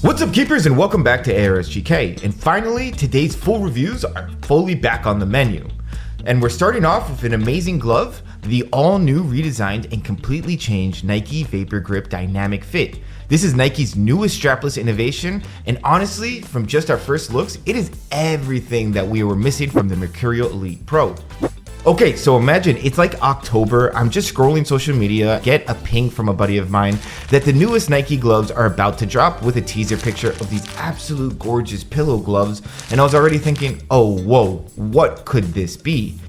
What's up, keepers, and welcome back to ARSGK. And finally, today's full reviews are fully back on the menu. And we're starting off with an amazing glove, the all-new, redesigned, and completely changed Nike Vapor Grip Dynamic Fit. This is Nike's newest strapless innovation, and honestly, from just our first looks, it is everything that we were missing from the Mercurial Elite Pro. Okay, so imagine it's like October, I'm just scrolling social media, get a ping from a buddy of mine that the newest Nike gloves are about to drop with a teaser picture of these absolute gorgeous pillow gloves, and I was already thinking, oh whoa, what could this be?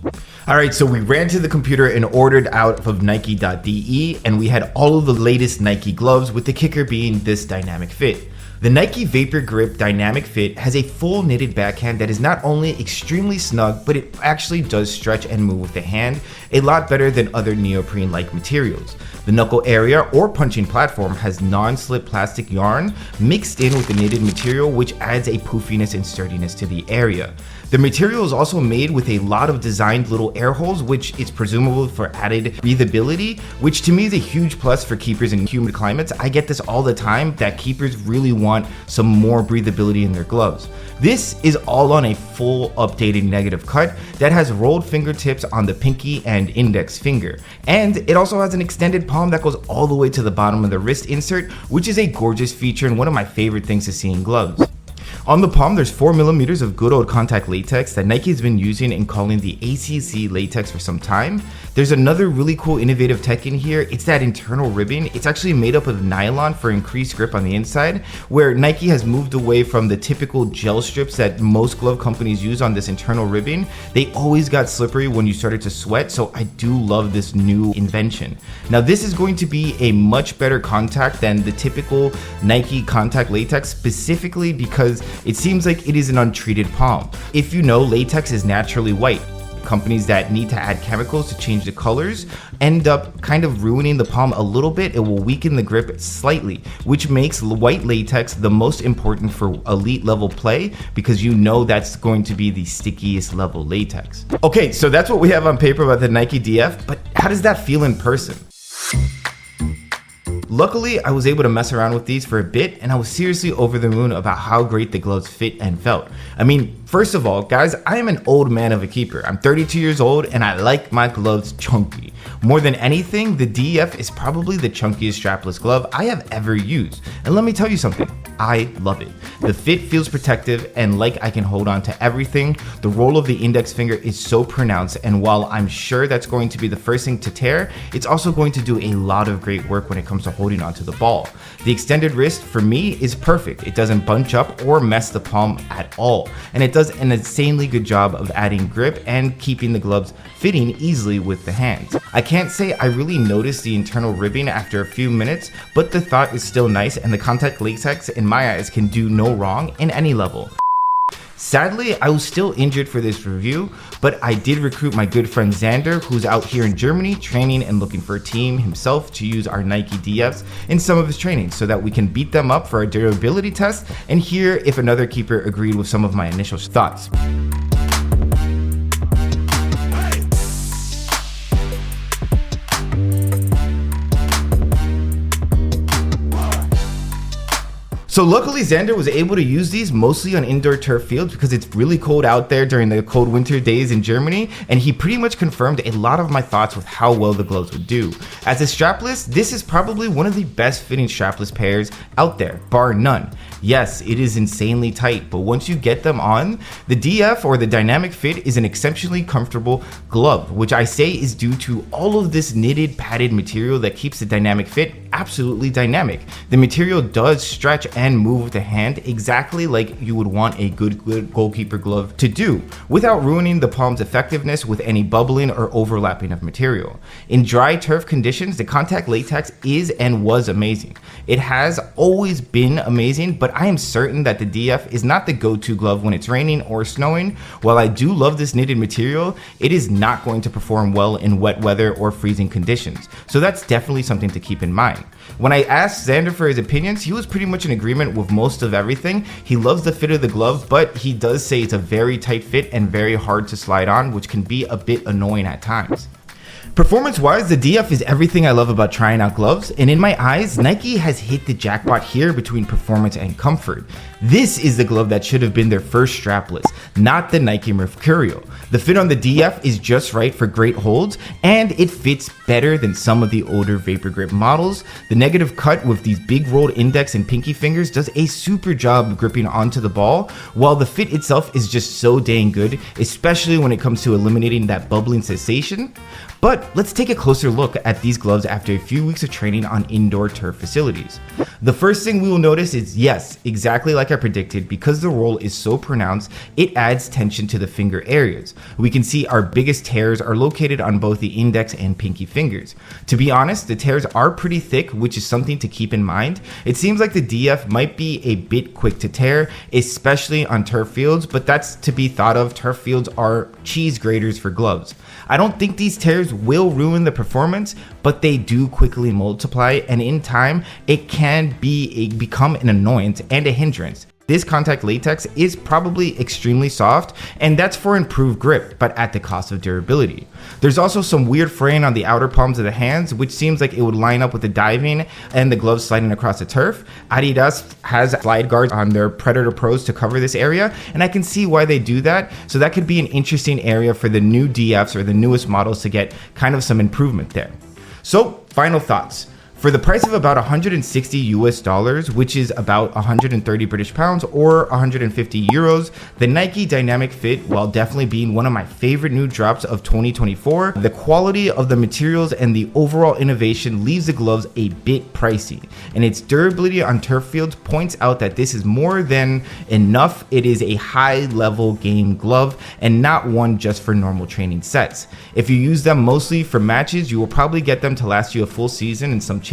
Alright, so we ran to the computer and ordered out of Nike.de, and we had all of the latest Nike gloves, with the kicker being this dynamic fit. The Nike Vapor Grip Dynamic Fit has a full knitted backhand that is not only extremely snug, but it actually does stretch and move with the hand a lot better than other neoprene-like materials. The knuckle area or punching platform has non-slip plastic yarn mixed in with the knitted material, which adds a poofiness and sturdiness to the area. The material is also made with a lot of designed little air holes, which is presumable for added breathability, which to me is a huge plus for keepers in humid climates. I get this all the time, that keepers really want some more breathability in their gloves. This is all on a full updated negative cut that has rolled fingertips on the pinky and index finger. And it also has an extended palm that goes all the way to the bottom of the wrist insert, which is a gorgeous feature and one of my favorite things to see in gloves. On the palm, there's 4mm of good old contact latex that Nike has been using and calling the ACC latex for some time. There's another really cool innovative tech in here. It's that internal ribbing. It's actually made up of nylon for increased grip on the inside, where Nike has moved away from the typical gel strips that most glove companies use on this internal ribbing. They always got slippery when you started to sweat, so I do love this new invention. Now, this is going to be a much better contact than the typical Nike contact latex, specifically because it seems like it is an untreated palm. If you know, latex is naturally white. Companies that need to add chemicals to change the colors end up kind of ruining the palm a little bit. It will weaken the grip slightly, which makes white latex the most important for elite level play, because you know that's going to be the stickiest level latex. Okay, so that's what we have on paper about the Nike DF, but how does that feel in person? Luckily, I was able to mess around with these for a bit, and I was seriously over the moon about how great the gloves fit and felt. I mean, first of all, guys, I am an old man of a keeper. I'm 32 years old and I like my gloves chunky. More than anything, the DF is probably the chunkiest strapless glove I have ever used. And let me tell you something, I love it. The fit feels protective and like I can hold on to everything. The roll of the index finger is so pronounced, and while I'm sure that's going to be the first thing to tear, it's also going to do a lot of great work when it comes to holding onto the ball. The extended wrist for me is perfect. It doesn't bunch up or mess the palm at all, and it does an insanely good job of adding grip and keeping the gloves fitting easily with the hands. I can't say I really noticed the internal ribbing after a few minutes, but the thought is still nice, and the contact latex in my eyes can do no wrong in any level. Sadly, I was still injured for this review, but I did recruit my good friend Xander, who's out here in Germany training and looking for a team himself to use our Nike DFs in some of his trainings so that we can beat them up for our durability test and hear if another keeper agreed with some of my initial thoughts. So luckily, Xander was able to use these mostly on indoor turf fields because it's really cold out there during the cold winter days in Germany, and he pretty much confirmed a lot of my thoughts with how well the gloves would do. As a strapless, this is probably one of the best fitting strapless pairs out there, bar none. Yes, it is insanely tight, but once you get them on, the DF or the Dynamic Fit is an exceptionally comfortable glove, which I say is due to all of this knitted padded material that keeps the Dynamic Fit absolutely dynamic. The material does stretch and move with the hand exactly like you would want a good goalkeeper glove to do, without ruining the palm's effectiveness with any bubbling or overlapping of material. In dry turf conditions, the contact latex is and was amazing. It has always been amazing, but I am certain that the DF is not the go-to glove when it's raining or snowing. While I do love this knitted material, it is not going to perform well in wet weather or freezing conditions. So that's definitely something to keep in mind. When I asked Xander for his opinions, he was pretty much in agreement with most of everything. He loves the fit of the glove, but he does say it's a very tight fit and very hard to slide on, which can be a bit annoying at times. Performance-wise, the DF is everything I love about trying out gloves, and in my eyes, Nike has hit the jackpot here between performance and comfort. This is the glove that should have been their first strapless, not the Nike Mercurial. The fit on the DF is just right for great holds, and it fits better than some of the older Vapor Grip models. The negative cut with these big rolled index and pinky fingers does a super job gripping onto the ball, while the fit itself is just so dang good, especially when it comes to eliminating that bubbling sensation. But let's take a closer look at these gloves after a few weeks of training on indoor turf facilities. The first thing we will notice is, yes, exactly like I predicted, because the roll is so pronounced, it adds tension to the finger areas. We can see our biggest tears are located on both the index and pinky fingers. To be honest, the tears are pretty thick, which is something to keep in mind. It seems like the DF might be a bit quick to tear, especially on turf fields, but that's to be thought of. Turf fields are cheese graters for gloves. I don't think these tears will ruin the performance, but they do quickly multiply, and in time, it can become an annoyance and a hindrance. This contact latex is probably extremely soft, and that's for improved grip, but at the cost of durability. There's also some weird fraying on the outer palms of the hands, which seems like it would line up with the diving and the gloves sliding across the turf. Adidas has slide guards on their Predator Pros to cover this area, and I can see why they do that. So that could be an interesting area for the new DFs or the newest models to get kind of some improvement there. So, final thoughts. For the price of about 160 US dollars, which is about 130 British pounds or 150 euros, the Nike Dynamic Fit, while definitely being one of my favorite new drops of 2024, the quality of the materials and the overall innovation leaves the gloves a bit pricey, and its durability on turf fields points out that this is more than enough. It is a high-level game glove and not one just for normal training sets. If you use them mostly for matches, you will probably get them to last you a full season and some change,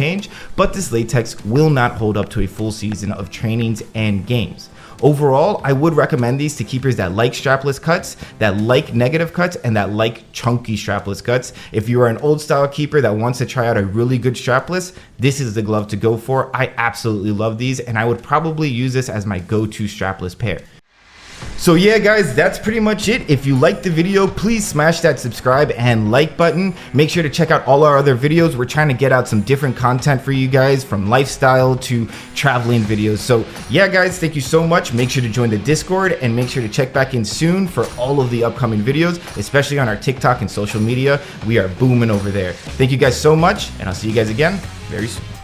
but this latex will not hold up to a full season of trainings and games. Overall, I would recommend these to keepers that like strapless cuts, that like negative cuts, and that like chunky strapless cuts. If you are an old style keeper that wants to try out a really good strapless, this is the glove to go for. I absolutely love these, and I would probably use this as my go-to strapless pair. So yeah guys, that's pretty much it. If you liked the video, please smash that subscribe and like button. Make sure to check out all our other videos. We're trying to get out some different content for you guys, from lifestyle to traveling videos. So yeah guys, thank you so much. Make sure to join the Discord and make sure to check back in soon for all of the upcoming videos, especially on our TikTok and social media. We are booming over there. Thank you guys so much, and I'll see you guys again very soon.